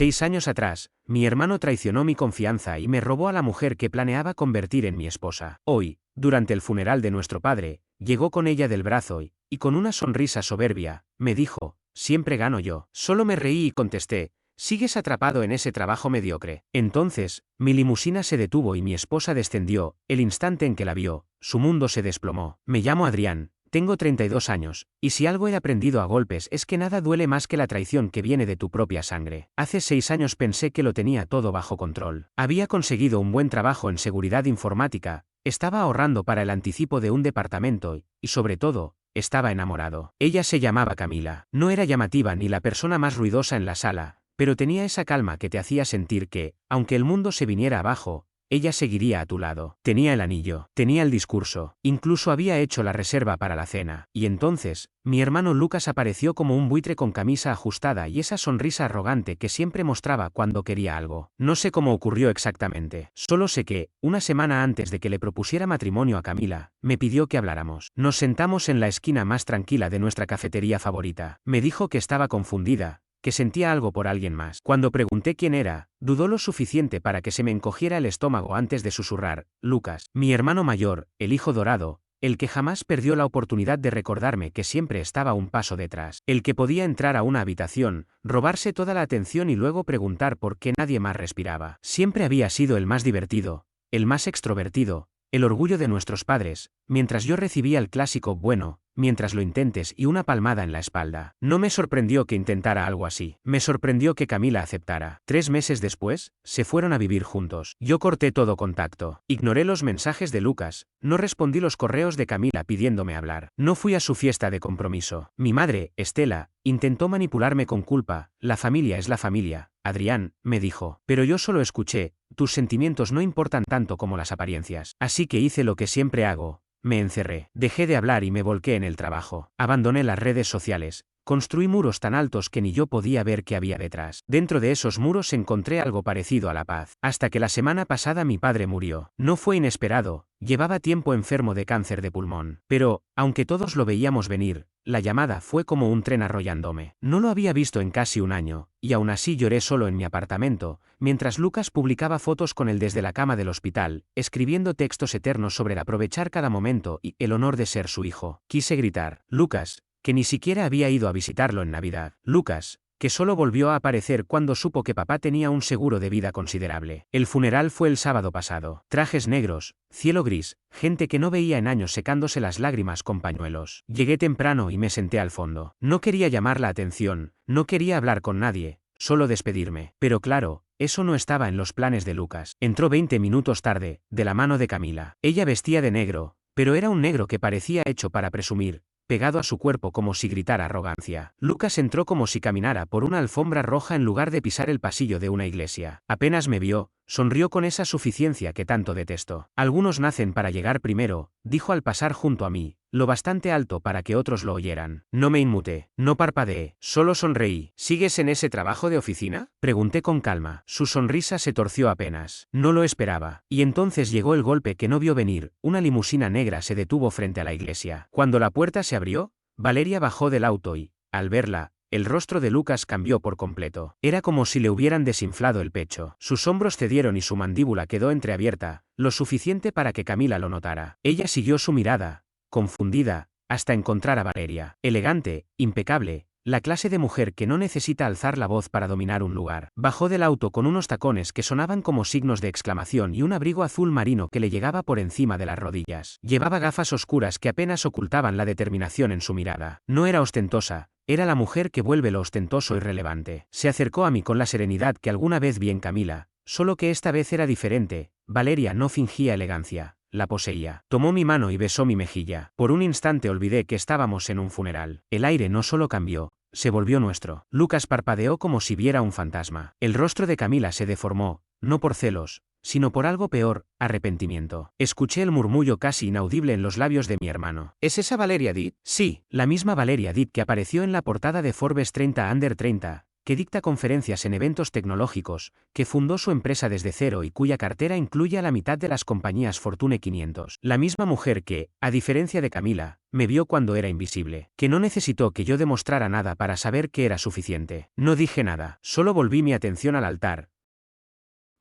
6 años atrás, mi hermano traicionó mi confianza y me robó a la mujer que planeaba convertir en mi esposa. Hoy, durante el funeral de nuestro padre, llegó con ella del brazo y con una sonrisa soberbia, me dijo, siempre gano yo. Solo me reí y contesté, sigues atrapado en ese trabajo mediocre. Entonces, mi limusina se detuvo y mi esposa descendió. El instante en que la vio, su mundo se desplomó. Me llamo Adrián, tengo 32 años, y si algo he aprendido a golpes es que nada duele más que la traición que viene de tu propia sangre. Hace 6 años pensé que lo tenía todo bajo control. Había conseguido un buen trabajo en seguridad informática, estaba ahorrando para el anticipo de un departamento y sobre todo, estaba enamorado. Ella se llamaba Camila. No era llamativa ni la persona más ruidosa en la sala, pero tenía esa calma que te hacía sentir que, aunque el mundo se viniera abajo, ella seguiría a tu lado. Tenía el anillo, tenía el discurso, incluso había hecho la reserva para la cena. Y entonces, mi hermano Lucas apareció como un buitre con camisa ajustada y esa sonrisa arrogante que siempre mostraba cuando quería algo. No sé cómo ocurrió exactamente, solo sé que, una semana antes de que le propusiera matrimonio a Camila, me pidió que habláramos. Nos sentamos en la esquina más tranquila de nuestra cafetería favorita. Me dijo que estaba confundida, que sentía algo por alguien más. Cuando pregunté quién era, dudó lo suficiente para que se me encogiera el estómago antes de susurrar, Lucas, mi hermano mayor, el hijo dorado, el que jamás perdió la oportunidad de recordarme que siempre estaba un paso detrás, el que podía entrar a una habitación, robarse toda la atención y luego preguntar por qué nadie más respiraba. Siempre había sido el más divertido, el más extrovertido, el orgullo de nuestros padres, mientras yo recibía el clásico bueno, mientras lo intentes y una palmada en la espalda. No me sorprendió que intentara algo así. Me sorprendió que Camila aceptara. 3 meses después, se fueron a vivir juntos. Yo corté todo contacto. Ignoré los mensajes de Lucas, no respondí los correos de Camila pidiéndome hablar. No fui a su fiesta de compromiso. Mi madre, Estela, intentó manipularme con culpa. La familia es la familia, Adrián, me dijo. Pero yo solo escuché, tus sentimientos no importan tanto como las apariencias. Así que hice lo que siempre hago. Me encerré, dejé de hablar y me volqué en el trabajo. Abandoné las redes sociales, construí muros tan altos que ni yo podía ver qué había detrás. Dentro de esos muros encontré algo parecido a la paz. Hasta que la semana pasada mi padre murió. No fue inesperado, llevaba tiempo enfermo de cáncer de pulmón. Pero, aunque todos lo veíamos venir, la llamada fue como un tren arrollándome. No lo había visto en casi un año, y aún así lloré solo en mi apartamento, mientras Lucas publicaba fotos con él desde la cama del hospital, escribiendo textos eternos sobre el aprovechar cada momento y el honor de ser su hijo. Quise gritar, Lucas, que ni siquiera había ido a visitarlo en Navidad. Lucas, que solo volvió a aparecer cuando supo que papá tenía un seguro de vida considerable. El funeral fue el sábado pasado. Trajes negros, cielo gris, gente que no veía en años secándose las lágrimas con pañuelos. Llegué temprano y me senté al fondo. No quería llamar la atención, no quería hablar con nadie, solo despedirme. Pero claro, eso no estaba en los planes de Lucas. Entró 20 minutos tarde, de la mano de Camila. Ella vestía de negro, pero era un negro que parecía hecho para presumir, pegado a su cuerpo como si gritara arrogancia. Lucas entró como si caminara por una alfombra roja en lugar de pisar el pasillo de una iglesia. Apenas me vio, sonrió con esa suficiencia que tanto detesto. Algunos nacen para llegar primero, dijo al pasar junto a mí, lo bastante alto para que otros lo oyeran. No me inmuté, no parpadeé, solo sonreí. ¿Sigues en ese trabajo de oficina?, pregunté con calma. Su sonrisa se torció apenas. No lo esperaba. Y entonces llegó el golpe que no vio venir. Una limusina negra se detuvo frente a la iglesia. Cuando la puerta se abrió, Valeria bajó del auto y, al verla, el rostro de Lucas cambió por completo. Era como si le hubieran desinflado el pecho. Sus hombros cedieron y su mandíbula quedó entreabierta, lo suficiente para que Camila lo notara. Ella siguió su mirada, confundida, hasta encontrar a Valeria. Elegante, impecable, la clase de mujer que no necesita alzar la voz para dominar un lugar. Bajó del auto con unos tacones que sonaban como signos de exclamación y un abrigo azul marino que le llegaba por encima de las rodillas. Llevaba gafas oscuras que apenas ocultaban la determinación en su mirada. No era ostentosa, era la mujer que vuelve lo ostentoso irrelevante. Se acercó a mí con la serenidad que alguna vez vi en Camila, solo que esta vez era diferente. Valeria no fingía elegancia, la poseía. Tomó mi mano y besó mi mejilla. Por un instante olvidé que estábamos en un funeral. El aire no solo cambió, se volvió nuestro. Lucas parpadeó como si viera un fantasma. El rostro de Camila se deformó, no por celos, sino por algo peor, arrepentimiento. Escuché el murmullo casi inaudible en los labios de mi hermano. ¿Es esa Valeria Dit? Sí, la misma Valeria Dit que apareció en la portada de Forbes 30 Under 30, que dicta conferencias en eventos tecnológicos, que fundó su empresa desde cero y cuya cartera incluye a la mitad de las compañías Fortune 500. La misma mujer que, a diferencia de Camila, me vio cuando era invisible, que no necesitó que yo demostrara nada para saber que era suficiente. No dije nada, solo volví mi atención al altar,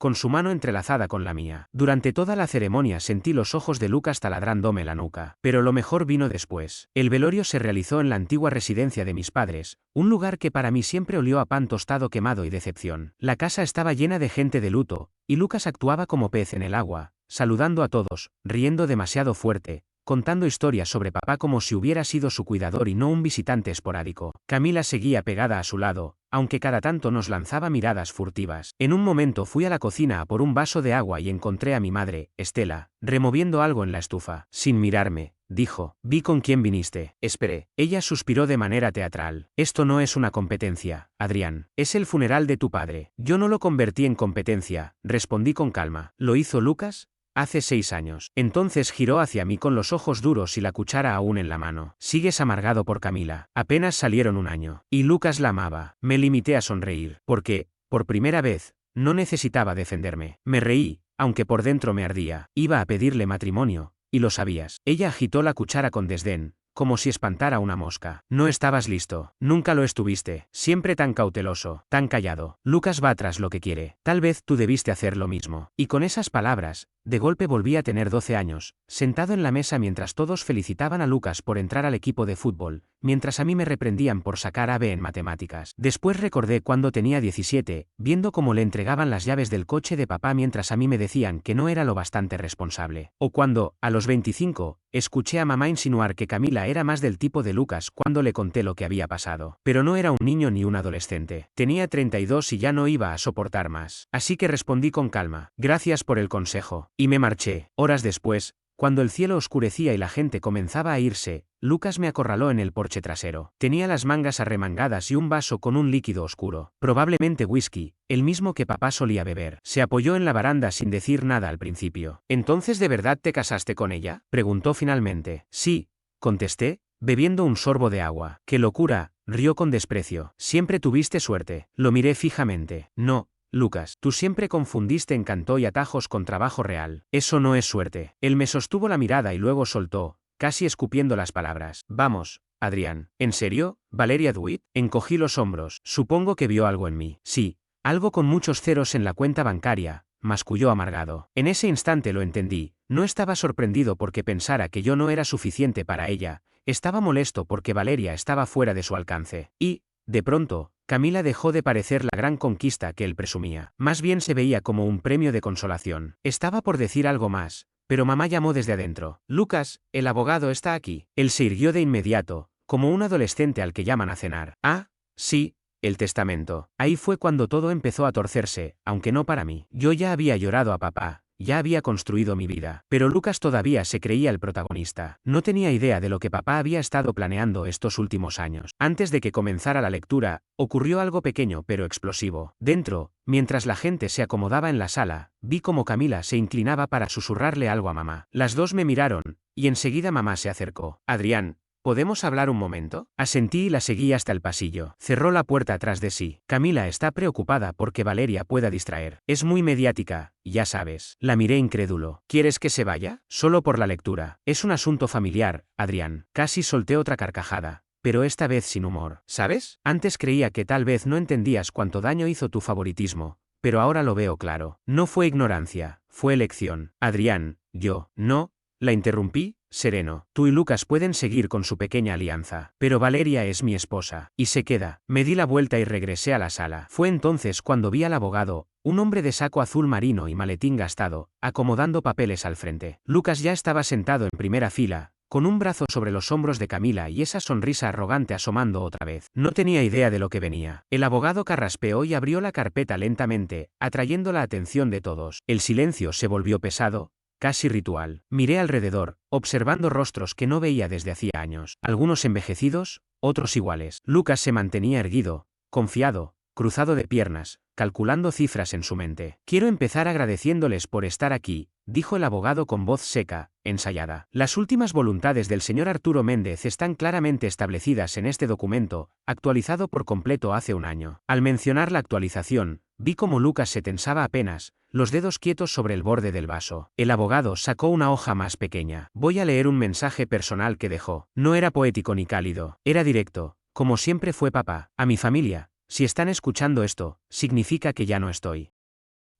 con su mano entrelazada con la mía. Durante toda la ceremonia sentí los ojos de Lucas taladrándome la nuca. Pero lo mejor vino después. El velorio se realizó en la antigua residencia de mis padres, un lugar que para mí siempre olió a pan tostado quemado y decepción. La casa estaba llena de gente de luto, y Lucas actuaba como pez en el agua, saludando a todos, riendo demasiado fuerte, contando historias sobre papá como si hubiera sido su cuidador y no un visitante esporádico. Camila seguía pegada a su lado, aunque cada tanto nos lanzaba miradas furtivas. En un momento fui a la cocina a por un vaso de agua y encontré a mi madre, Estela, removiendo algo en la estufa. Sin mirarme, dijo, vi con quién viniste. Esperé. Ella suspiró de manera teatral. Esto no es una competencia, Adrián. Es el funeral de tu padre. Yo no lo convertí en competencia, respondí con calma. ¿Lo hizo Lucas? Hace 6 años. Entonces giró hacia mí con los ojos duros y la cuchara aún en la mano. Sigues amargado por Camila. Apenas salieron un año. Y Lucas la amaba. Me limité a sonreír, porque, por primera vez, no necesitaba defenderme. Me reí, aunque por dentro me ardía. Iba a pedirle matrimonio, y lo sabías. Ella agitó la cuchara con desdén, como si espantara una mosca. No estabas listo. Nunca lo estuviste. Siempre tan cauteloso, tan callado. Lucas va tras lo que quiere. Tal vez tú debiste hacer lo mismo. Y con esas palabras, de golpe volví a tener 12 años, sentado en la mesa mientras todos felicitaban a Lucas por entrar al equipo de fútbol, mientras a mí me reprendían por sacar AB en matemáticas. Después recordé cuando tenía 17, viendo cómo le entregaban las llaves del coche de papá mientras a mí me decían que no era lo bastante responsable. O cuando, a los 25, escuché a mamá insinuar que Camila era más del tipo de Lucas cuando le conté lo que había pasado. Pero no era un niño ni un adolescente. Tenía 32 y ya no iba a soportar más. Así que respondí con calma. Gracias por el consejo. Y me marché. Horas después, cuando el cielo oscurecía y la gente comenzaba a irse, Lucas me acorraló en el porche trasero. Tenía las mangas arremangadas y un vaso con un líquido oscuro, probablemente whisky, el mismo que papá solía beber. Se apoyó en la baranda sin decir nada al principio. ¿Entonces de verdad te casaste con ella?, preguntó finalmente. Sí, contesté, bebiendo un sorbo de agua. ¡Qué locura!, rió con desprecio. Siempre tuviste suerte. Lo miré fijamente. No, Lucas, tú siempre confundiste encanto y atajos con trabajo real. Eso no es suerte. Él me sostuvo la mirada y luego soltó, casi escupiendo las palabras. Vamos, Adrián. ¿En serio, Valeria Dewitt? Encogí los hombros. Supongo que vio algo en mí. Sí, algo con muchos ceros en la cuenta bancaria, masculló amargado. En ese instante lo entendí. No estaba sorprendido porque pensara que yo no era suficiente para ella. Estaba molesto porque Valeria estaba fuera de su alcance. Y, de pronto, Camila dejó de parecer la gran conquista que él presumía. Más bien se veía como un premio de consolación. Estaba por decir algo más, pero mamá llamó desde adentro. Lucas, el abogado está aquí. Él se irguió de inmediato, como un adolescente al que llaman a cenar. Ah, sí, el testamento. Ahí fue cuando todo empezó a torcerse, aunque no para mí. Yo ya había llorado a papá. Ya había construido mi vida. Pero Lucas todavía se creía el protagonista. No tenía idea de lo que papá había estado planeando estos últimos años. Antes de que comenzara la lectura, ocurrió algo pequeño pero explosivo. Dentro, mientras la gente se acomodaba en la sala, vi cómo Camila se inclinaba para susurrarle algo a mamá. Las dos me miraron, y enseguida mamá se acercó. Adrián, ¿podemos hablar un momento? Asentí y la seguí hasta el pasillo. Cerró la puerta tras de sí. Camila está preocupada porque Valeria pueda distraer. Es muy mediática, ya sabes. La miré incrédulo. ¿Quieres que se vaya? Solo por la lectura. Es un asunto familiar, Adrián. Casi solté otra carcajada, pero esta vez sin humor. ¿Sabes? Antes creía que tal vez no entendías cuánto daño hizo tu favoritismo, pero ahora lo veo claro. No fue ignorancia, fue elección. Adrián, no, la interrumpí, sereno. Tú y Lucas pueden seguir con su pequeña alianza, pero Valeria es mi esposa, y se queda. Me di la vuelta y regresé a la sala. Fue entonces cuando vi al abogado, un hombre de saco azul marino y maletín gastado, acomodando papeles al frente. Lucas ya estaba sentado en primera fila, con un brazo sobre los hombros de Camila y esa sonrisa arrogante asomando otra vez. No tenía idea de lo que venía. El abogado carraspeó y abrió la carpeta lentamente, atrayendo la atención de todos. El silencio se volvió pesado, casi ritual. Miré alrededor, observando rostros que no veía desde hacía años. Algunos envejecidos, otros iguales. Lucas se mantenía erguido, confiado, cruzado de piernas, calculando cifras en su mente. Quiero empezar agradeciéndoles por estar aquí, dijo el abogado con voz seca, ensayada. Las últimas voluntades del señor Arturo Méndez están claramente establecidas en este documento, actualizado por completo hace un año. Al mencionar la actualización, vi cómo Lucas se tensaba apenas, los dedos quietos sobre el borde del vaso. El abogado sacó una hoja más pequeña. Voy a leer un mensaje personal que dejó. No era poético ni cálido, era directo, como siempre fue papá. A mi familia, si están escuchando esto, significa que ya no estoy.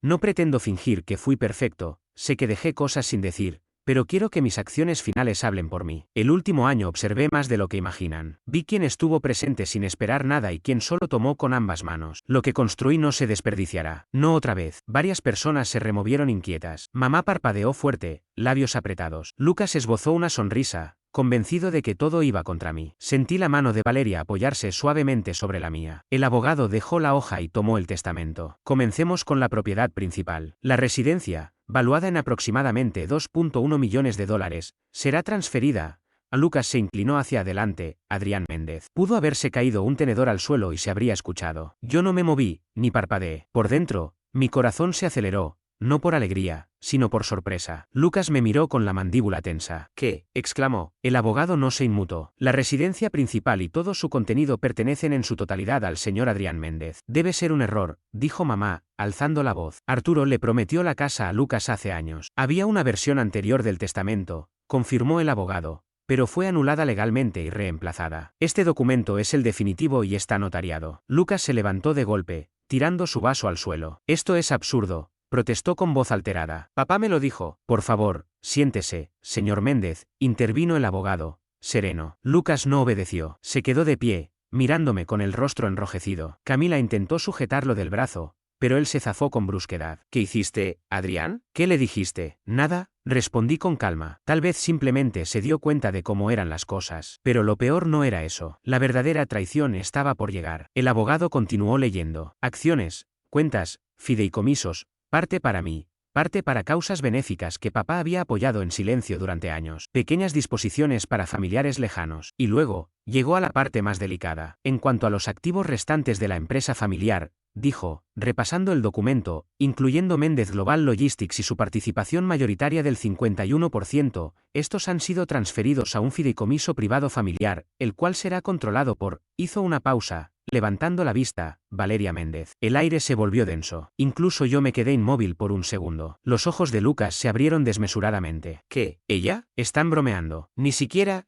No pretendo fingir que fui perfecto, sé que dejé cosas sin decir, pero quiero que mis acciones finales hablen por mí. El último año observé más de lo que imaginan. Vi quién estuvo presente sin esperar nada y quién solo tomó con ambas manos. Lo que construí no se desperdiciará. No otra vez. Varias personas se removieron inquietas. Mamá parpadeó fuerte, labios apretados. Lucas esbozó una sonrisa, convencido de que todo iba contra mí. Sentí la mano de Valeria apoyarse suavemente sobre la mía. El abogado dejó la hoja y tomó el testamento. Comencemos con la propiedad principal. La residencia, valuada en aproximadamente 2.1 millones de dólares, será transferida. Lucas se inclinó hacia adelante. Adrián Méndez. Pudo haberse caído un tenedor al suelo y se habría escuchado. Yo no me moví, ni parpadeé. Por dentro, mi corazón se aceleró. No por alegría, sino por sorpresa. Lucas me miró con la mandíbula tensa. ¿Qué? Exclamó. El abogado no se inmutó. La residencia principal y todo su contenido pertenecen en su totalidad al señor Adrián Méndez. Debe ser un error, dijo mamá, alzando la voz. Arturo le prometió la casa a Lucas hace años. Había una versión anterior del testamento, confirmó el abogado, pero fue anulada legalmente y reemplazada. Este documento es el definitivo y está notariado. Lucas se levantó de golpe, tirando su vaso al suelo. Esto es absurdo, protestó con voz alterada. Papá me lo dijo. Por favor, siéntese, señor Méndez, intervino el abogado, sereno. Lucas no obedeció. Se quedó de pie, mirándome con el rostro enrojecido. Camila intentó sujetarlo del brazo, pero él se zafó con brusquedad. ¿Qué hiciste, Adrián? ¿Qué le dijiste? Nada, respondí con calma. Tal vez simplemente se dio cuenta de cómo eran las cosas. Pero lo peor no era eso. La verdadera traición estaba por llegar. El abogado continuó leyendo. Acciones, cuentas, fideicomisos, parte para mí, parte para causas benéficas que papá había apoyado en silencio durante años, pequeñas disposiciones para familiares lejanos, y luego, llegó a la parte más delicada. En cuanto a los activos restantes de la empresa familiar, dijo, repasando el documento, incluyendo Méndez Global Logistics y su participación mayoritaria del 51%, estos han sido transferidos a un fideicomiso privado familiar, el cual será controlado por, hizo una pausa, levantando la vista, Valeria Méndez. El aire se volvió denso. Incluso yo me quedé inmóvil por un segundo. Los ojos de Lucas se abrieron desmesuradamente. ¿Qué? ¿Ella? Están bromeando. Ni siquiera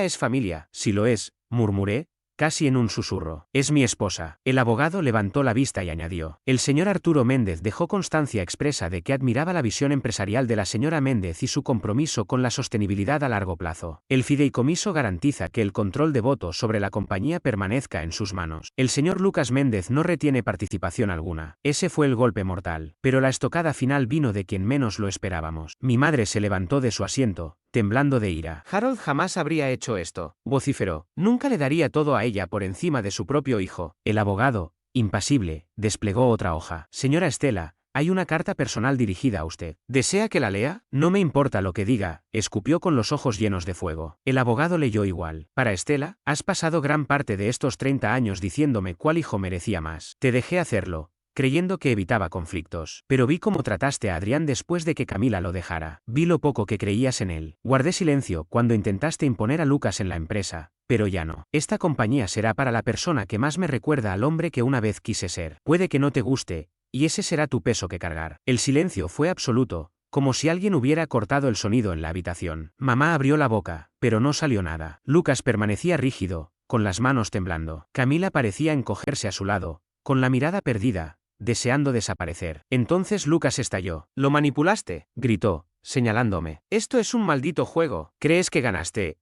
es familia. Si lo es, murmuré, casi en un susurro. Es mi esposa. El abogado levantó la vista y añadió. El señor Arturo Méndez dejó constancia expresa de que admiraba la visión empresarial de la señora Méndez y su compromiso con la sostenibilidad a largo plazo. El fideicomiso garantiza que el control de votos sobre la compañía permanezca en sus manos. El señor Lucas Méndez no retiene participación alguna. Ese fue el golpe mortal. Pero la estocada final vino de quien menos lo esperábamos. Mi madre se levantó de su asiento, temblando de ira. Harold jamás habría hecho esto, vociferó. Nunca le daría todo a ella por encima de su propio hijo. El abogado, impasible, desplegó otra hoja. Señora Estela, hay una carta personal dirigida a usted. ¿Desea que la lea? No me importa lo que diga, escupió con los ojos llenos de fuego. El abogado leyó igual. Para Estela, has pasado gran parte de estos 30 años diciéndome cuál hijo merecía más. Te dejé hacerlo, creyendo que evitaba conflictos. Pero vi cómo trataste a Adrián después de que Camila lo dejara. Vi lo poco que creías en él. Guardé silencio cuando intentaste imponer a Lucas en la empresa, pero ya no. Esta compañía será para la persona que más me recuerda al hombre que una vez quise ser. Puede que no te guste, y ese será tu peso que cargar. El silencio fue absoluto, como si alguien hubiera cortado el sonido en la habitación. Mamá abrió la boca, pero no salió nada. Lucas permanecía rígido, con las manos temblando. Camila parecía encogerse a su lado, con la mirada perdida, deseando desaparecer. Entonces Lucas estalló. «¿Lo manipulaste?», gritó, señalándome. «Esto es un maldito juego. ¿Crees que ganaste,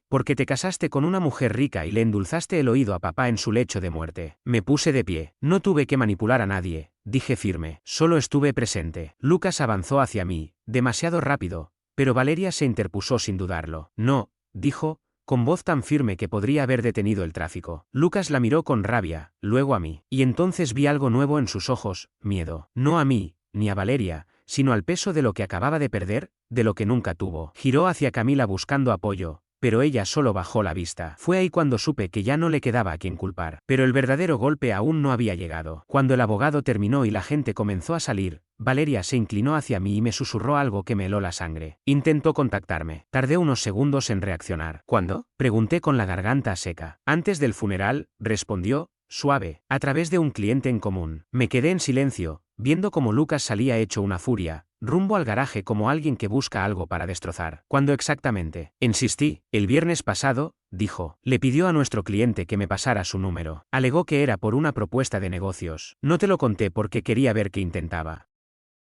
porque te casaste con una mujer rica y le endulzaste el oído a papá en su lecho de muerte?» Me puse de pie. No tuve que manipular a nadie, dije firme. Solo estuve presente. Lucas avanzó hacia mí, demasiado rápido, pero Valeria se interpuso sin dudarlo. «No», dijo, con voz tan firme que podría haber detenido el tráfico. Lucas la miró con rabia, luego a mí. Y entonces vi algo nuevo en sus ojos, miedo. No a mí, ni a Valeria, sino al peso de lo que acababa de perder, de lo que nunca tuvo. Giró hacia Camila buscando apoyo, pero ella solo bajó la vista. Fue ahí cuando supe que ya no le quedaba a quien culpar. Pero el verdadero golpe aún no había llegado. Cuando el abogado terminó y la gente comenzó a salir, Valeria se inclinó hacia mí y me susurró algo que me heló la sangre. Intentó contactarme. Tardé unos segundos en reaccionar. ¿Cuándo? Pregunté con la garganta seca. Antes del funeral, respondió, suave, a través de un cliente en común. Me quedé en silencio, viendo cómo Lucas salía hecho una furia, rumbo al garaje como alguien que busca algo para destrozar. ¿Cuándo exactamente? Insistí. El viernes pasado, dijo. Le pidió a nuestro cliente que me pasara su número. Alegó que era por una propuesta de negocios. No te lo conté porque quería ver qué intentaba.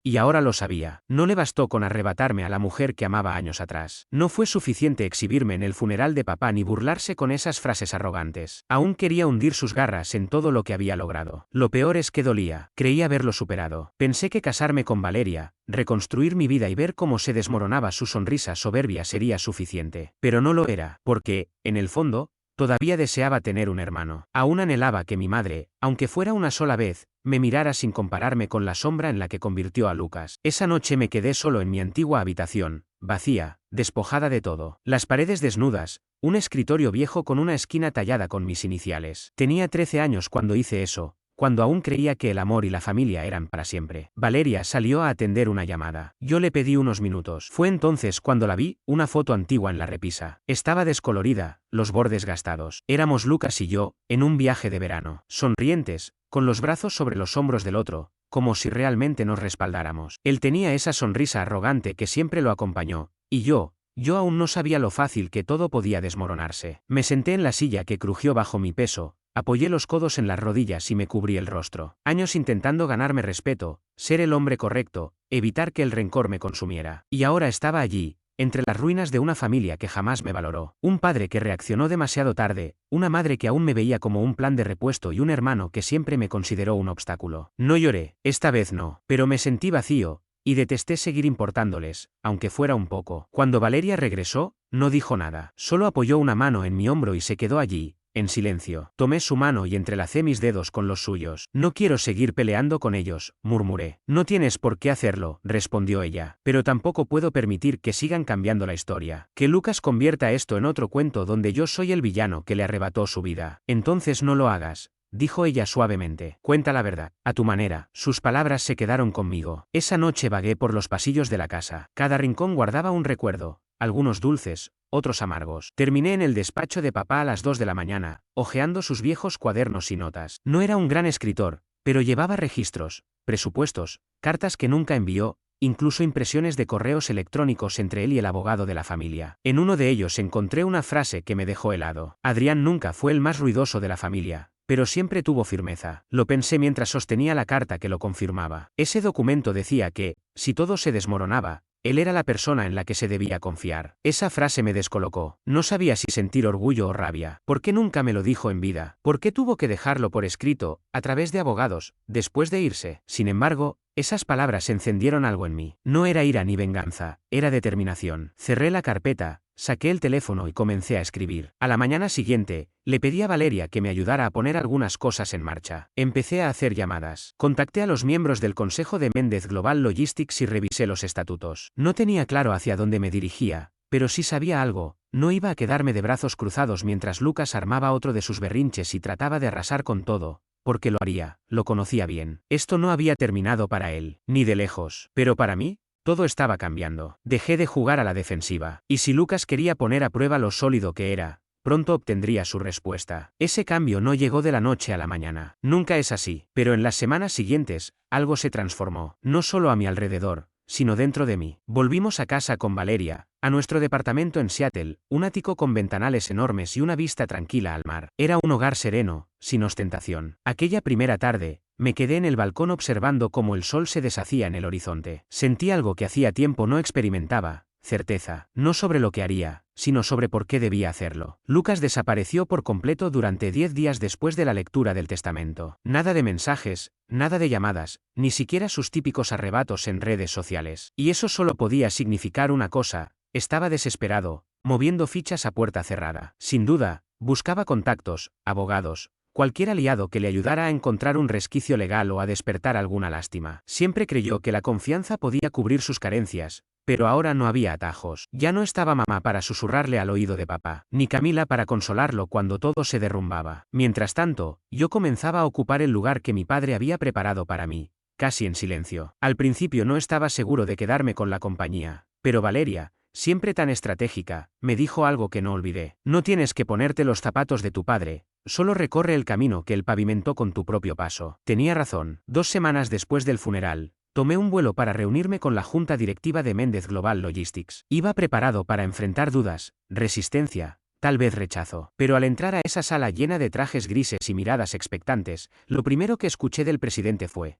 Y ahora lo sabía. No le bastó con arrebatarme a la mujer que amaba años atrás. No fue suficiente exhibirme en el funeral de papá ni burlarse con esas frases arrogantes. Aún quería hundir sus garras en todo lo que había logrado. Lo peor es que dolía. Creí haberlo superado. Pensé que casarme con Valeria, reconstruir mi vida y ver cómo se desmoronaba su sonrisa soberbia sería suficiente. Pero no lo era, porque, en el fondo, todavía deseaba tener un hermano. Aún anhelaba que mi madre, aunque fuera una sola vez, me mirara sin compararme con la sombra en la que convirtió a Lucas. Esa noche me quedé solo en mi antigua habitación, vacía, despojada de todo. Las paredes desnudas, un escritorio viejo con una esquina tallada con mis iniciales. Tenía 13 años cuando hice eso, cuando aún creía que el amor y la familia eran para siempre. Valeria salió a atender una llamada. Yo le pedí unos minutos. Fue entonces cuando la vi, una foto antigua en la repisa. Estaba descolorida, los bordes gastados. Éramos Lucas y yo, en un viaje de verano. Sonrientes, con los brazos sobre los hombros del otro, como si realmente nos respaldáramos. Él tenía esa sonrisa arrogante que siempre lo acompañó, y yo aún no sabía lo fácil que todo podía desmoronarse. Me senté en la silla que crujió bajo mi peso, apoyé los codos en las rodillas y me cubrí el rostro. Años intentando ganarme respeto, ser el hombre correcto, evitar que el rencor me consumiera. Y ahora estaba allí, entre las ruinas de una familia que jamás me valoró. Un padre que reaccionó demasiado tarde, una madre que aún me veía como un plan de repuesto y un hermano que siempre me consideró un obstáculo. No lloré, esta vez no, pero me sentí vacío, y detesté seguir importándoles, aunque fuera un poco. Cuando Valeria regresó, no dijo nada. Solo apoyó una mano en mi hombro y se quedó allí, en silencio. Tomé su mano y entrelacé mis dedos con los suyos. No quiero seguir peleando con ellos, murmuré. No tienes por qué hacerlo, respondió ella. Pero tampoco puedo permitir que sigan cambiando la historia. Que Lucas convierta esto en otro cuento donde yo soy el villano que le arrebató su vida. Entonces no lo hagas, dijo ella suavemente. Cuenta la verdad, a tu manera. Sus palabras se quedaron conmigo. Esa noche vagué por los pasillos de la casa. Cada rincón guardaba un recuerdo, algunos dulces, otros amargos. Terminé en el despacho de papá a las 2 de la mañana, hojeando sus viejos cuadernos y notas. No era un gran escritor, pero llevaba registros, presupuestos, cartas que nunca envió, incluso impresiones de correos electrónicos entre él y el abogado de la familia. En uno de ellos encontré una frase que me dejó helado. Adrián nunca fue el más ruidoso de la familia, pero siempre tuvo firmeza. Lo pensé mientras sostenía la carta que lo confirmaba. Ese documento decía que, si todo se desmoronaba, él era la persona en la que se debía confiar. Esa frase me descolocó. No sabía si sentir orgullo o rabia. ¿Por qué nunca me lo dijo en vida? ¿Por qué tuvo que dejarlo por escrito, a través de abogados, después de irse? Sin embargo, esas palabras encendieron algo en mí. No era ira ni venganza, era determinación. Cerré la carpeta, saqué el teléfono y comencé a escribir. A la mañana siguiente, le pedí a Valeria que me ayudara a poner algunas cosas en marcha. Empecé a hacer llamadas. Contacté a los miembros del Consejo de Méndez Global Logistics y revisé los estatutos. No tenía claro hacia dónde me dirigía, pero sí sabía algo. No iba a quedarme de brazos cruzados mientras Lucas armaba otro de sus berrinches y trataba de arrasar con todo, porque lo haría, lo conocía bien. Esto no había terminado para él, ni de lejos. Pero para mí, todo estaba cambiando. Dejé de jugar a la defensiva. Y si Lucas quería poner a prueba lo sólido que era, pronto obtendría su respuesta. Ese cambio no llegó de la noche a la mañana. Nunca es así. Pero en las semanas siguientes, algo se transformó. No solo a mi alrededor, sino dentro de mí. Volvimos a casa con Valeria, a nuestro departamento en Seattle, un ático con ventanales enormes y una vista tranquila al mar. Era un hogar sereno, sin ostentación. Aquella primera tarde, me quedé en el balcón observando cómo el sol se deshacía en el horizonte. Sentí algo que hacía tiempo no experimentaba, certeza, no sobre lo que haría, sino sobre por qué debía hacerlo. Lucas desapareció por completo durante 10 días después de la lectura del testamento. Nada de mensajes, nada de llamadas, ni siquiera sus típicos arrebatos en redes sociales. Y eso solo podía significar una cosa: estaba desesperado, moviendo fichas a puerta cerrada. Sin duda, buscaba contactos, abogados, cualquier aliado que le ayudara a encontrar un resquicio legal o a despertar alguna lástima. Siempre creyó que la confianza podía cubrir sus carencias, Pero ahora no había atajos. Ya no estaba mamá para susurrarle al oído de papá, ni Camila para consolarlo cuando todo se derrumbaba. Mientras tanto, yo comenzaba a ocupar el lugar que mi padre había preparado para mí, casi en silencio. Al principio no estaba seguro de quedarme con la compañía, pero Valeria, siempre tan estratégica, me dijo algo que no olvidé. No tienes que ponerte los zapatos de tu padre, solo recorre el camino que él pavimentó con tu propio paso. Tenía razón. 2 semanas después del funeral, tomé un vuelo para reunirme con la junta directiva de Méndez Global Logistics. Iba preparado para enfrentar dudas, resistencia, tal vez rechazo. Pero al entrar a esa sala llena de trajes grises y miradas expectantes, lo primero que escuché del presidente fue: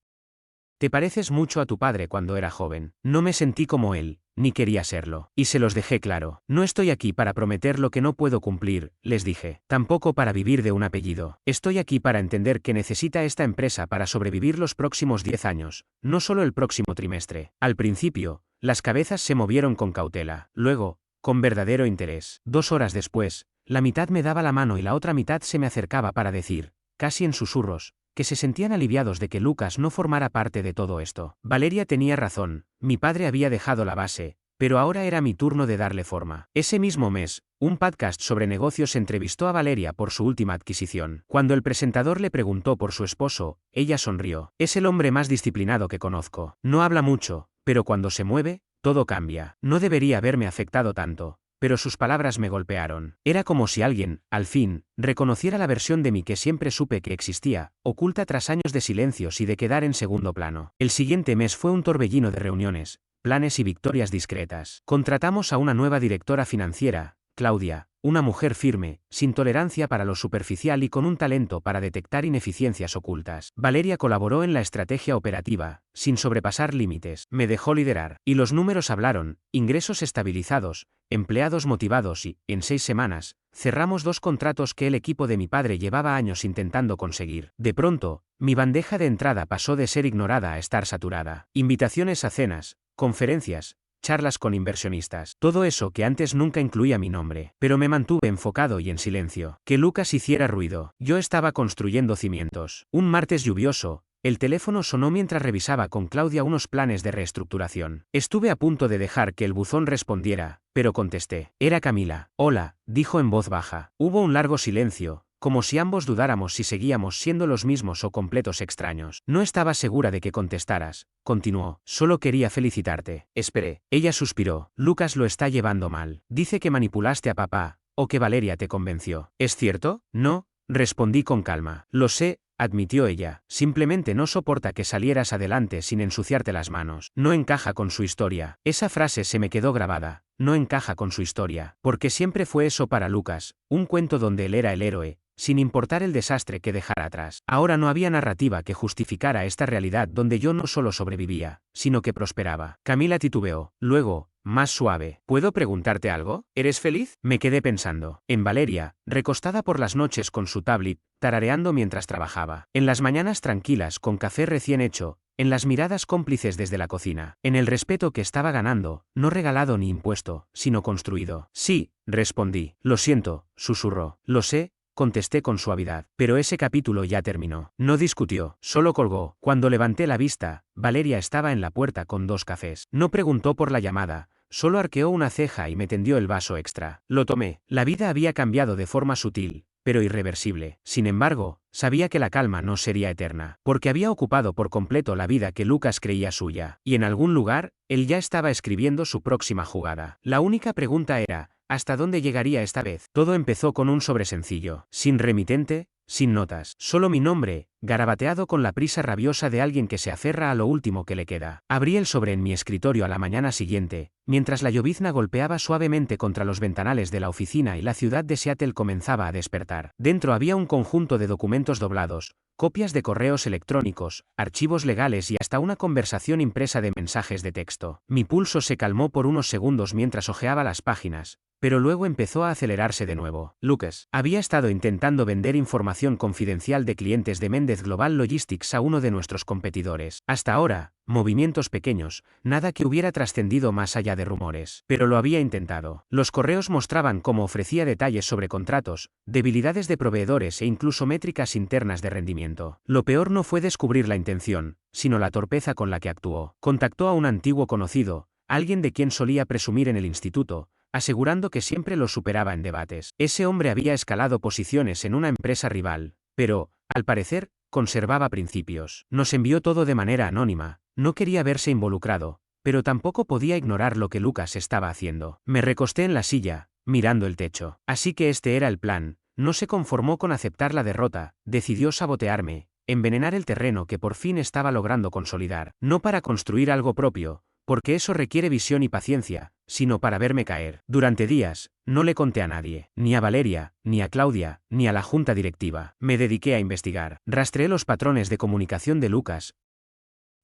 «Te pareces mucho a tu padre cuando era joven». No me sentí como él, ni quería serlo. Y se los dejé claro. No estoy aquí para prometer lo que no puedo cumplir, les dije. Tampoco para vivir de un apellido. Estoy aquí para entender que necesita esta empresa para sobrevivir los próximos 10 años, no solo el próximo trimestre. Al principio, las cabezas se movieron con cautela. Luego, con verdadero interés. 2 horas después, la mitad me daba la mano y la otra mitad se me acercaba para decir, casi en susurros, que se sentían aliviados de que Lucas no formara parte de todo esto. Valeria tenía razón, mi padre había dejado la base, pero ahora era mi turno de darle forma. Ese mismo mes, un podcast sobre negocios entrevistó a Valeria por su última adquisición. Cuando el presentador le preguntó por su esposo, ella sonrió. Es el hombre más disciplinado que conozco. No habla mucho, pero cuando se mueve, todo cambia. No debería haberme afectado tanto, pero sus palabras me golpearon. Era como si alguien, al fin, reconociera la versión de mí que siempre supe que existía, oculta tras años de silencios y de quedar en segundo plano. El siguiente mes fue un torbellino de reuniones, planes y victorias discretas. Contratamos a una nueva directora financiera, Claudia, una mujer firme, sin tolerancia para lo superficial y con un talento para detectar ineficiencias ocultas. Valeria colaboró en la estrategia operativa, sin sobrepasar límites. Me dejó liderar. Y los números hablaron: ingresos estabilizados, empleados motivados y, en 6 semanas, cerramos 2 contratos que el equipo de mi padre llevaba años intentando conseguir. De pronto, mi bandeja de entrada pasó de ser ignorada a estar saturada. Invitaciones a cenas, conferencias, charlas con inversionistas. Todo eso que antes nunca incluía mi nombre. Pero me mantuve enfocado y en silencio. Que Lucas hiciera ruido. Yo estaba construyendo cimientos. Un martes lluvioso, el teléfono sonó mientras revisaba con Claudia unos planes de reestructuración. Estuve a punto de dejar que el buzón respondiera, pero contesté. Era Camila. Hola, dijo en voz baja. Hubo un largo silencio, como si ambos dudáramos si seguíamos siendo los mismos o completos extraños. No estaba segura de que contestaras, continuó. Solo quería felicitarte. Esperé. Ella suspiró. Lucas lo está llevando mal. Dice que manipulaste a papá, o que Valeria te convenció. ¿Es cierto? No, respondí con calma. Lo sé, admitió ella. Simplemente no soporta que salieras adelante sin ensuciarte las manos. No encaja con su historia. Esa frase se me quedó grabada. No encaja con su historia. Porque siempre fue eso para Lucas, un cuento donde él era el héroe, sin importar el desastre que dejara atrás. Ahora no había narrativa que justificara esta realidad donde yo no solo sobrevivía, sino que prosperaba. Camila titubeó. Luego, más suave. ¿Puedo preguntarte algo? ¿Eres feliz? Me quedé pensando. En Valeria, recostada por las noches con su tablet, tarareando mientras trabajaba. En las mañanas tranquilas con café recién hecho, en las miradas cómplices desde la cocina. En el respeto que estaba ganando, no regalado ni impuesto, sino construido. Sí, respondí. Lo siento, susurró. Lo sé, contesté con suavidad. Pero ese capítulo ya terminó. No discutió, solo colgó. Cuando levanté la vista, Valeria estaba en la puerta con 2 cafés. No preguntó por la llamada, solo arqueó una ceja y me tendió el vaso extra. Lo tomé. La vida había cambiado de forma sutil, pero irreversible. Sin embargo, sabía que la calma no sería eterna, porque había ocupado por completo la vida que Lucas creía suya. Y en algún lugar, él ya estaba escribiendo su próxima jugada. La única pregunta era: ¿hasta dónde llegaría esta vez? Todo empezó con un sobre sencillo, sin remitente, sin notas, solo mi nombre, garabateado con la prisa rabiosa de alguien que se aferra a lo último que le queda. Abrí el sobre en mi escritorio a la mañana siguiente, mientras la llovizna golpeaba suavemente contra los ventanales de la oficina y la ciudad de Seattle comenzaba a despertar. Dentro había un conjunto de documentos doblados, copias de correos electrónicos, archivos legales y hasta una conversación impresa de mensajes de texto. Mi pulso se calmó por unos segundos mientras hojeaba las páginas, pero luego empezó a acelerarse de nuevo. Lucas había estado intentando vender información confidencial de clientes de Méndez Global Logistics a uno de nuestros competidores. Hasta ahora, movimientos pequeños, nada que hubiera trascendido más allá de rumores. Pero lo había intentado. Los correos mostraban cómo ofrecía detalles sobre contratos, debilidades de proveedores e incluso métricas internas de rendimiento. Lo peor no fue descubrir la intención, sino la torpeza con la que actuó. Contactó a un antiguo conocido, alguien de quien solía presumir en el instituto, asegurando que siempre lo superaba en debates. Ese hombre había escalado posiciones en una empresa rival, pero, al parecer, conservaba principios. Nos envió todo de manera anónima, no quería verse involucrado, pero tampoco podía ignorar lo que Lucas estaba haciendo. Me recosté en la silla, mirando el techo. Así que este era el plan. No se conformó con aceptar la derrota, decidió sabotearme, envenenar el terreno que por fin estaba logrando consolidar. No para construir algo propio, porque eso requiere visión y paciencia, sino para verme caer. Durante días, no le conté a nadie, ni a Valeria, ni a Claudia, ni a la junta directiva. Me dediqué a investigar. Rastreé los patrones de comunicación de Lucas.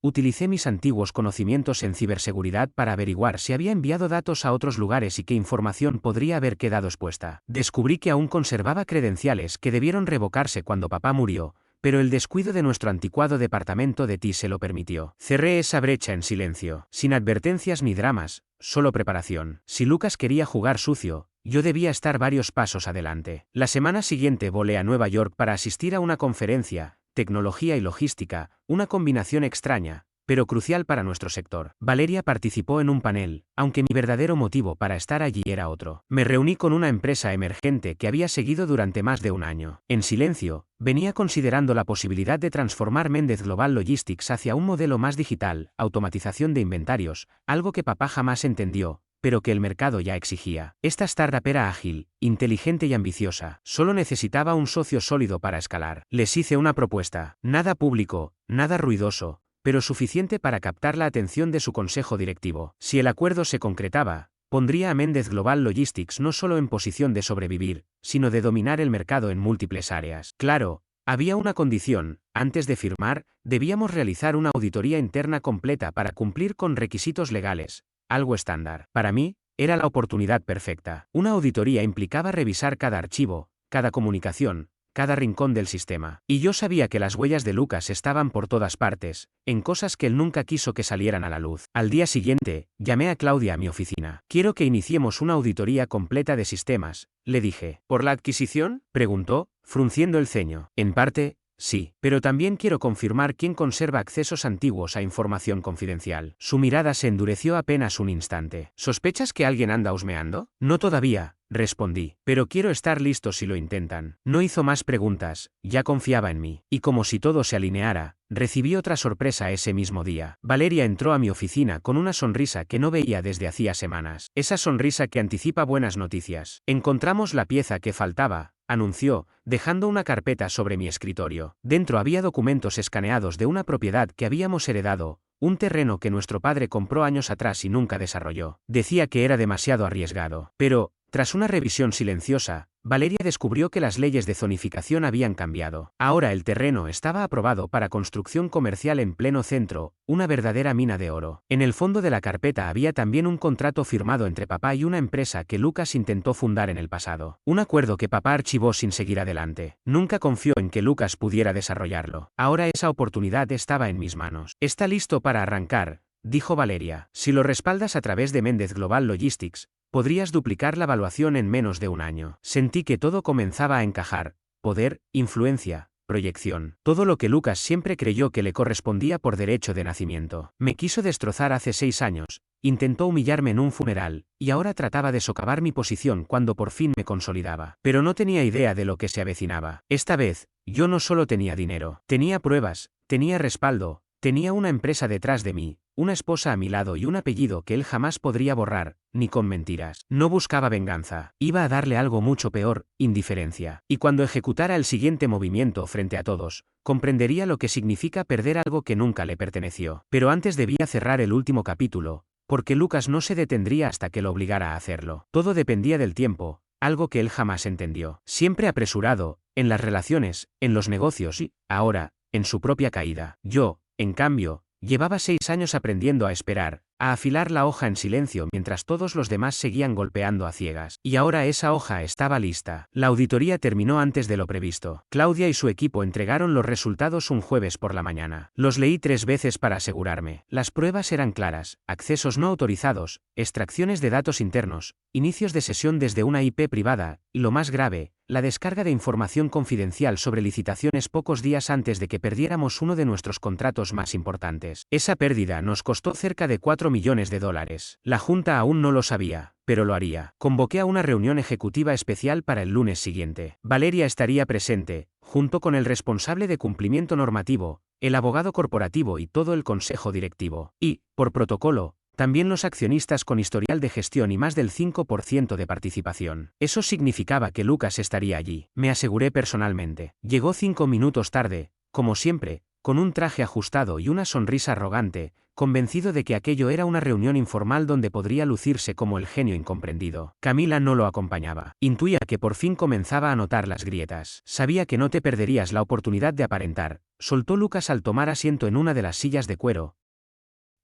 Utilicé mis antiguos conocimientos en ciberseguridad para averiguar si había enviado datos a otros lugares y qué información podría haber quedado expuesta. Descubrí que aún conservaba credenciales que debieron revocarse cuando papá murió, pero el descuido de nuestro anticuado departamento de TI se lo permitió. Cerré esa brecha en silencio, sin advertencias ni dramas, solo preparación. Si Lucas quería jugar sucio, yo debía estar varios pasos adelante. La semana siguiente volé a Nueva York para asistir a una conferencia, Tecnología y Logística, una combinación extraña, pero crucial para nuestro sector. Valeria participó en un panel, aunque mi verdadero motivo para estar allí era otro. Me reuní con una empresa emergente que había seguido durante más de un año. En silencio, venía considerando la posibilidad de transformar Méndez Global Logistics hacia un modelo más digital, automatización de inventarios, algo que papá jamás entendió, pero que el mercado ya exigía. Esta startup era ágil, inteligente y ambiciosa. Solo necesitaba un socio sólido para escalar. Les hice una propuesta. Nada público, nada ruidoso, pero suficiente para captar la atención de su consejo directivo. Si el acuerdo se concretaba, pondría a Méndez Global Logistics no solo en posición de sobrevivir, sino de dominar el mercado en múltiples áreas. Claro, había una condición. Antes de firmar, debíamos realizar una auditoría interna completa para cumplir con requisitos legales. Algo estándar. Para mí, era la oportunidad perfecta. Una auditoría implicaba revisar cada archivo, cada comunicación, cada rincón del sistema. Y yo sabía que las huellas de Lucas estaban por todas partes, en cosas que él nunca quiso que salieran a la luz. Al día siguiente, llamé a Claudia a mi oficina. Quiero que iniciemos una auditoría completa de sistemas, le dije. ¿Por la adquisición?, preguntó, frunciendo el ceño. En parte, sí, pero también quiero confirmar quién conserva accesos antiguos a información confidencial. Su mirada se endureció apenas un instante. ¿Sospechas que alguien anda husmeando? No todavía, respondí, pero quiero estar listo si lo intentan. No hizo más preguntas, ya confiaba en mí. Y como si todo se alineara, recibí otra sorpresa ese mismo día. Valeria entró a mi oficina con una sonrisa que no veía desde hacía semanas. Esa sonrisa que anticipa buenas noticias. Encontramos la pieza que faltaba, anunció, dejando una carpeta sobre mi escritorio. Dentro había documentos escaneados de una propiedad que habíamos heredado, un terreno que nuestro padre compró años atrás y nunca desarrolló. Decía que era demasiado arriesgado. Pero, tras una revisión silenciosa, Valeria descubrió que las leyes de zonificación habían cambiado. Ahora el terreno estaba aprobado para construcción comercial en pleno centro, una verdadera mina de oro. En el fondo de la carpeta había también un contrato firmado entre papá y una empresa que Lucas intentó fundar en el pasado. Un acuerdo que papá archivó sin seguir adelante. Nunca confió en que Lucas pudiera desarrollarlo. Ahora esa oportunidad estaba en mis manos. Está listo para arrancar, dijo Valeria. Si lo respaldas a través de Méndez Global Logistics, podrías duplicar la evaluación en menos de un año. Sentí que todo comenzaba a encajar: poder, influencia, proyección. Todo lo que Lucas siempre creyó que le correspondía por derecho de nacimiento. Me quiso destrozar hace 6 años, intentó humillarme en un funeral, y ahora trataba de socavar mi posición cuando por fin me consolidaba. Pero no tenía idea de lo que se avecinaba. Esta vez, yo no solo tenía dinero, tenía pruebas, tenía respaldo, tenía una empresa detrás de mí, una esposa a mi lado y un apellido que él jamás podría borrar, ni con mentiras. No buscaba venganza, iba a darle algo mucho peor: indiferencia. Y cuando ejecutara el siguiente movimiento frente a todos, comprendería lo que significa perder algo que nunca le perteneció. Pero antes debía cerrar el último capítulo, porque Lucas no se detendría hasta que lo obligara a hacerlo. Todo dependía del tiempo, algo que él jamás entendió. Siempre apresurado, en las relaciones, en los negocios y, ahora, en su propia caída. Yo, en cambio, llevaba 6 años aprendiendo a esperar, a afilar la hoja en silencio mientras todos los demás seguían golpeando a ciegas. Y ahora esa hoja estaba lista. La auditoría terminó antes de lo previsto. Claudia y su equipo entregaron los resultados un jueves por la mañana. Los leí 3 veces para asegurarme. Las pruebas eran claras: accesos no autorizados, extracciones de datos internos, inicios de sesión desde una IP privada, y lo más grave, la descarga de información confidencial sobre licitaciones pocos días antes de que perdiéramos uno de nuestros contratos más importantes. Esa pérdida nos costó cerca de 4 millones de dólares. La Junta aún no lo sabía, pero lo haría. Convoqué a una reunión ejecutiva especial para el lunes siguiente. Valeria estaría presente, junto con el responsable de cumplimiento normativo, el abogado corporativo y todo el consejo directivo. Y, por protocolo, también los accionistas con historial de gestión y más del 5% de participación. Eso significaba que Lucas estaría allí. Me aseguré personalmente. Llegó 5 minutos tarde, como siempre, con un traje ajustado y una sonrisa arrogante, convencido de que aquello era una reunión informal donde podría lucirse como el genio incomprendido. Camila no lo acompañaba. Intuía que por fin comenzaba a notar las grietas. Sabía que no te perderías la oportunidad de aparentar, soltó Lucas al tomar asiento en una de las sillas de cuero,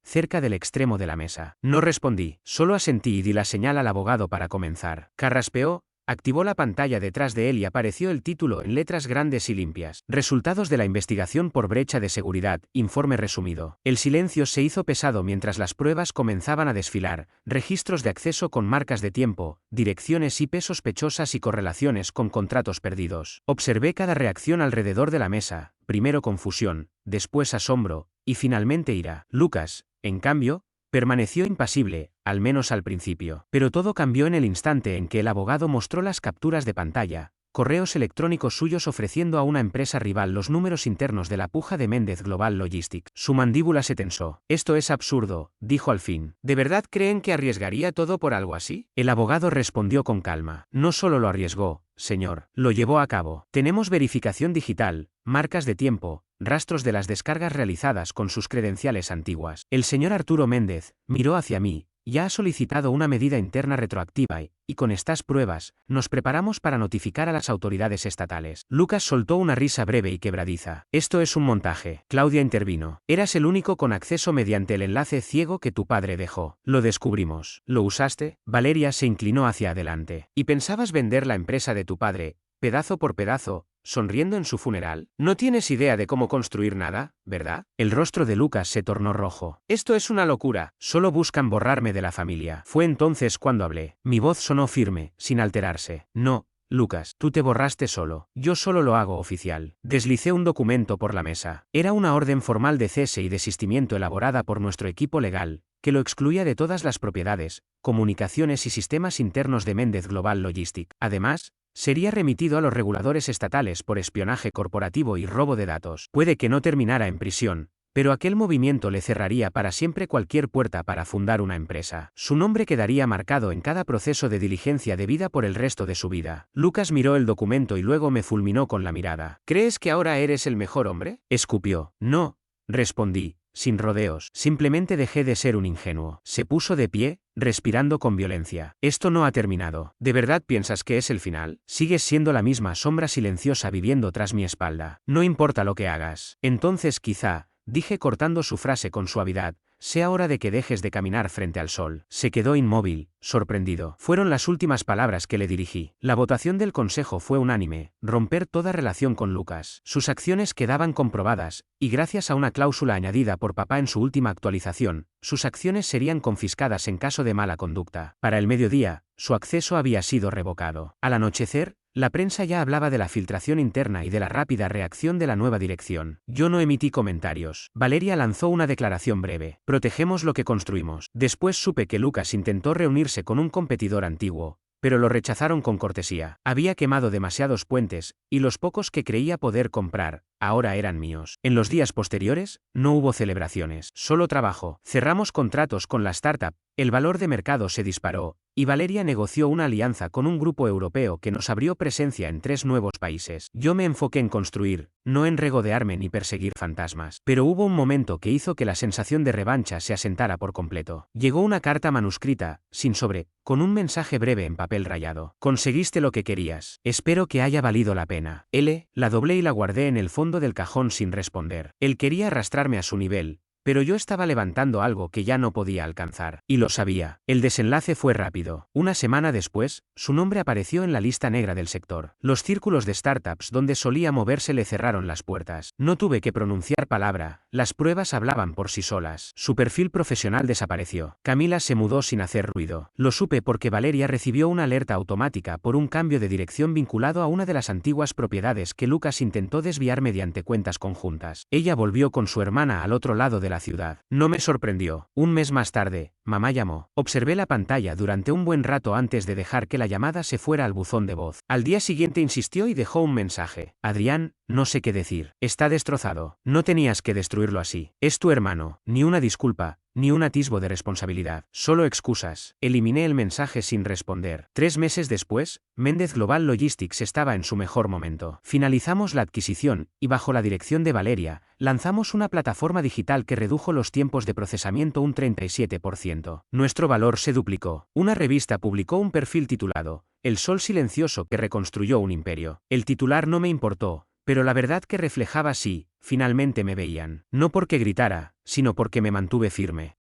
cerca del extremo de la mesa. No respondí, solo asentí y di la señal al abogado para comenzar. Carraspeó, activó la pantalla detrás de él y apareció el título en letras grandes y limpias. Resultados de la investigación por brecha de seguridad, informe resumido. El silencio se hizo pesado mientras las pruebas comenzaban a desfilar, registros de acceso con marcas de tiempo, direcciones IP sospechosas y correlaciones con contratos perdidos. Observé cada reacción alrededor de la mesa, primero confusión, después asombro, y finalmente ira. Lucas, en cambio, permaneció impasible, al menos al principio. Pero todo cambió en el instante en que el abogado mostró las capturas de pantalla, correos electrónicos suyos ofreciendo a una empresa rival los números internos de la puja de Méndez Global Logistics. Su mandíbula se tensó. Esto es absurdo, dijo al fin. ¿De verdad creen que arriesgaría todo por algo así? El abogado respondió con calma. No solo lo arriesgó, señor, lo llevó a cabo. Tenemos verificación digital, marcas de tiempo, rastros de las descargas realizadas con sus credenciales antiguas. El señor Arturo Méndez miró hacia mí. Ya ha solicitado una medida interna retroactiva y con estas pruebas, nos preparamos para notificar a las autoridades estatales. Lucas soltó una risa breve y quebradiza. Esto es un montaje. Claudia intervino. Eras el único con acceso mediante el enlace ciego que tu padre dejó. Lo descubrimos. ¿Lo usaste? Valeria se inclinó hacia adelante. ¿Y pensabas vender la empresa de tu padre, pedazo por pedazo, sonriendo en su funeral? No tienes idea de cómo construir nada, ¿verdad? El rostro de Lucas se tornó rojo. Esto es una locura. Solo buscan borrarme de la familia. Fue entonces cuando hablé. Mi voz sonó firme, sin alterarse. No, Lucas, tú te borraste solo. Yo solo lo hago oficial. Deslicé un documento por la mesa. Era una orden formal de cese y desistimiento elaborada por nuestro equipo legal, que lo excluía de todas las propiedades, comunicaciones y sistemas internos de Méndez Global Logistics. Además, sería remitido a los reguladores estatales por espionaje corporativo y robo de datos. Puede que no terminara en prisión, pero aquel movimiento le cerraría para siempre cualquier puerta para fundar una empresa. Su nombre quedaría marcado en cada proceso de diligencia debida por el resto de su vida. Lucas miró el documento y luego me fulminó con la mirada. ¿Crees que ahora eres el mejor hombre? Escupió. No, respondí, sin rodeos. Simplemente dejé de ser un ingenuo. Se puso de pie, respirando con violencia. Esto no ha terminado. ¿De verdad piensas que es el final? Sigues siendo la misma sombra silenciosa viviendo tras mi espalda. No importa lo que hagas. Entonces quizá, dije cortando su frase con suavidad, sea hora de que dejes de caminar frente al sol. Se quedó inmóvil, sorprendido. Fueron las últimas palabras que le dirigí. La votación del consejo fue unánime, romper toda relación con Lucas. Sus acciones quedaban comprobadas, y gracias a una cláusula añadida por papá en su última actualización, sus acciones serían confiscadas en caso de mala conducta. Para el mediodía, su acceso había sido revocado. Al anochecer, la prensa ya hablaba de la filtración interna y de la rápida reacción de la nueva dirección. Yo no emití comentarios. Valeria lanzó una declaración breve. Protegemos lo que construimos. Después supe que Lucas intentó reunirse con un competidor antiguo, pero lo rechazaron con cortesía. Había quemado demasiados puentes, y los pocos que creía poder comprar, ahora eran míos. En los días posteriores, no hubo celebraciones, solo trabajo. Cerramos contratos con la startup, el valor de mercado se disparó, y Valeria negoció una alianza con un grupo europeo que nos abrió presencia en 3 nuevos países. Yo me enfoqué en construir, no en regodearme ni perseguir fantasmas. Pero hubo un momento que hizo que la sensación de revancha se asentara por completo. Llegó una carta manuscrita, sin sobre, con un mensaje breve en papel rayado. Conseguiste lo que querías. Espero que haya valido la pena. La doblé y la guardé en el fondo del cajón sin responder. Él quería arrastrarme a su nivel, pero yo estaba levantando algo que ya no podía alcanzar. Y lo sabía. El desenlace fue rápido. Una semana después, su nombre apareció en la lista negra del sector. Los círculos de startups donde solía moverse le cerraron las puertas. No tuve que pronunciar palabra, las pruebas hablaban por sí solas. Su perfil profesional desapareció. Camila se mudó sin hacer ruido. Lo supe porque Valeria recibió una alerta automática por un cambio de dirección vinculado a una de las antiguas propiedades que Lucas intentó desviar mediante cuentas conjuntas. Ella volvió con su hermana al otro lado de la la ciudad. No me sorprendió. Un mes más tarde, mamá llamó. Observé la pantalla durante un buen rato antes de dejar que la llamada se fuera al buzón de voz. Al día siguiente insistió y dejó un mensaje. Adrián, no sé qué decir. Está destrozado. No tenías que destruirlo así. Es tu hermano. Ni una disculpa, ni un atisbo de responsabilidad. Solo excusas. Eliminé el mensaje sin responder. 3 meses después, Méndez Global Logistics estaba en su mejor momento. Finalizamos la adquisición, y bajo la dirección de Valeria, lanzamos una plataforma digital que redujo los tiempos de procesamiento un 37%. Nuestro valor se duplicó. Una revista publicó un perfil titulado El sol silencioso que reconstruyó un imperio. El titular no me importó, pero la verdad que reflejaba sí, finalmente me veían. No porque gritara, sino porque me mantuve firme.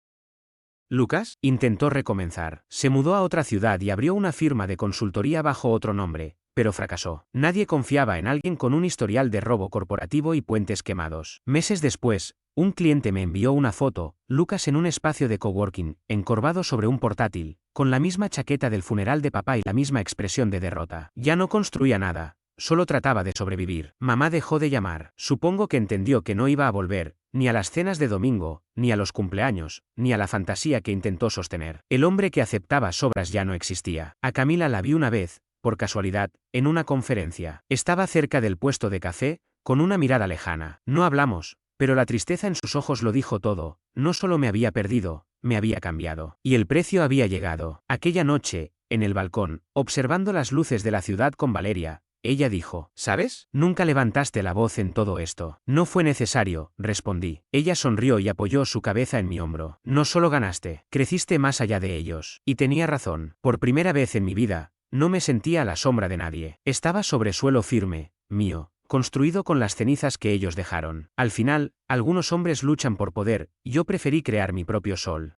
Lucas intentó recomenzar. Se mudó a otra ciudad y abrió una firma de consultoría bajo otro nombre, pero fracasó. Nadie confiaba en alguien con un historial de robo corporativo y puentes quemados. Meses después, un cliente me envió una foto, Lucas en un espacio de coworking, encorvado sobre un portátil, con la misma chaqueta del funeral de papá y la misma expresión de derrota. Ya no construía nada. Solo trataba de sobrevivir. Mamá dejó de llamar. Supongo que entendió que no iba a volver, ni a las cenas de domingo, ni a los cumpleaños, ni a la fantasía que intentó sostener. El hombre que aceptaba sobras ya no existía. A Camila la vi una vez, por casualidad, en una conferencia. Estaba cerca del puesto de café, con una mirada lejana. No hablamos, pero la tristeza en sus ojos lo dijo todo. No solo me había perdido, me había cambiado. Y el precio había llegado. Aquella noche, en el balcón, observando las luces de la ciudad con Valeria, ella dijo, ¿sabes? Nunca levantaste la voz en todo esto. No fue necesario, respondí. Ella sonrió y apoyó su cabeza en mi hombro. No solo ganaste, creciste más allá de ellos. Y tenía razón. Por primera vez en mi vida, no me sentía a la sombra de nadie. Estaba sobre suelo firme, mío, construido con las cenizas que ellos dejaron. Al final, algunos hombres luchan por poder, y yo preferí crear mi propio sol.